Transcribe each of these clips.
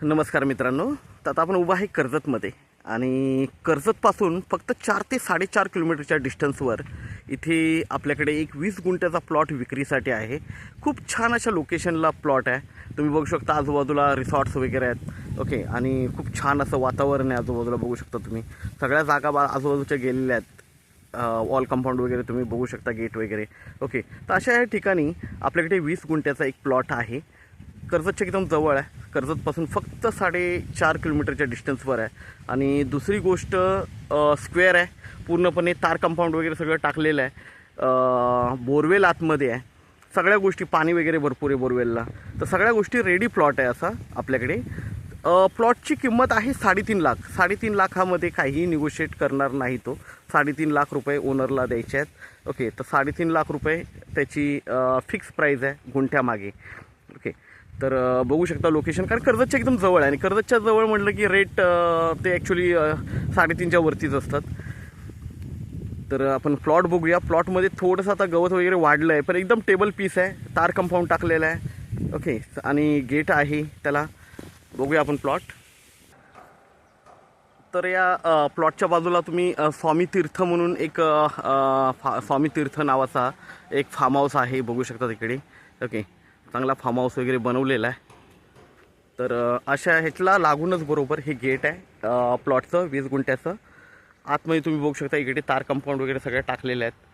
नमस्कार मित्रांनो. तर आता आपण उभा आहे कर्जतमध्ये आणि कर्जतपासून फक्त 4 ते 4.5 किलोमीटरच्या डिस्टन्सवर इथे आपल्याकडे एक 20 गुंठ्याचा प्लॉट विक्रीसाठी आहे. खूप छान अशा लोकेशनला प्लॉट आहे. तुम्ही बघू शकता आजूबाजूला रिसॉर्ट्स वगैरे आहेत. ओके, आणि खूप छान असं वातावरण आहे आजूबाजूला. बघू शकता तुम्ही सगळ्या जागा आजूबाजूच्या गेलेल्या आहेत. वॉल कंपाऊंड वगैरे तुम्ही बघू शकता, गेट वगैरे. ओके, तर अशा या ठिकाणी आपल्याकडे 20 गुंठ्याचा एक प्लॉट आहे. कर्जतच्या एकदम जवळ आहे. कर्जतपासून फक्त 4.5 किलोमीटरच्या डिस्टन्सवर आहे. आणि दुसरी गोष्ट स्क्वेअर आहे, पूर्णपणे तार कंपाऊंड वगैरे सगळं टाकलेलं आहे. बोरवेल आतमध्ये आहे. सगळ्या गोष्टी, पाणी वगैरे भरपूर आहे बोरवेलला. तर सगळ्या गोष्टी रेडी प्लॉट आहे असा आपल्याकडे. प्लॉटची किंमत आहे 3.5 लाख. 3.5 लाखामध्ये काहीही निगोशिएट करणार नाही तो. 3.5 लाख रुपये ओनरला द्यायचे आहेत. ओके, तर 3.5 लाख रुपये त्याची फिक्स प्राईज आहे गुंठ्यामागे. ओके, तर बघू शकता लोकेशन, कारण कर्जतच्या एकदम जवळ आहे. आणि कर्जतच्या जवळ म्हटलं की रेट ते ॲक्च्युली 3.5च्या वरतीच असतात. तर आपण प्लॉट बघूया. प्लॉटमध्ये थोडंसं आता गवत वगैरे वाढलं आहे, पण एकदम टेबल पीस आहे. तार कंपाऊंड टाकलेलं आहे. ओके, आणि गेट आहे त्याला. बघूया आपण प्लॉट. तर या प्लॉटच्या बाजूला तुम्ही स्वामी तीर्थ म्हणून एक स्वामी तीर्थ नावाचा एक फार्म हाऊस आहे, बघू शकता तिकडे. ओके, चांगला फार्म हाऊस वगैरे बनवलेला आहे. तर अशा ह्याला लागूनच बरोबर हे गेट आहे प्लॉटचं 20 गुंठ्याचं. आतमध्ये तुम्ही बघू शकता इकडे तार कंपाऊंड वगैरे सगळे टाकलेले आहेत.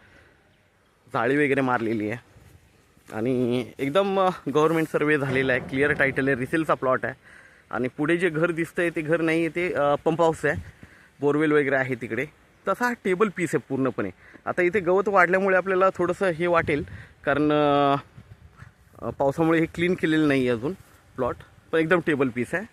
जाळी वगैरे मारलेली आहे आणि एकदम गव्हर्नमेंट सर्वे झालेला आहे. क्लिअर टायटल आहे. रिसेलचा प्लॉट आहे. आणि पुढे जे घर दिसतं आहे ते घर नाही आहे, ते पंप हाऊस आहे. बोरवेल वगैरे आहे तिकडे. तसा हा टेबल पीस आहे पूर्णपणे. आता इथे गवत वाढल्यामुळे आपल्याला थोडंसं हे वाटेल, कारण पावसामुळे हे क्लीन केलेलं नाही आहे अजून प्लॉट, पण एकदम टेबल पीस आहे.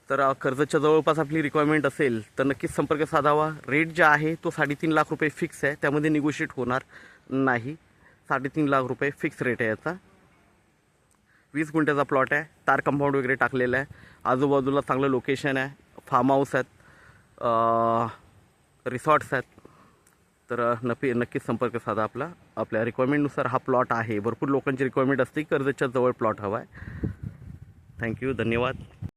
तर कर्जतच्या जवळपास आपली रिक्वायरमेंट असेल तर नक्कीच संपर्क साधावा. रेट जे आहे तो 3.5 लाख रुपये फिक्स आहे, त्यामध्ये निगोशिएट होणार नाही. 3.5 लाख रुपये फिक्स रेट आहे याचा. 20 गुंठ्याचा प्लॉट आहे. तार कंपाऊंड वगैरे टाकलेलं आहे. आजूबाजूला चांगलं लोकेशन आहे. फार्म हाऊस आहेत, रिसॉर्ट्स आहेत. तर नक्कीच संपर्क साधा आपल्या रिक्वायरमेंटनुसार हा प्लॉट आहे. भरपूर लोकांची रिक्वायरमेंट असते कर्जतच्या जवळ प्लॉट हवा आहे. थँक्यू, धन्यवाद.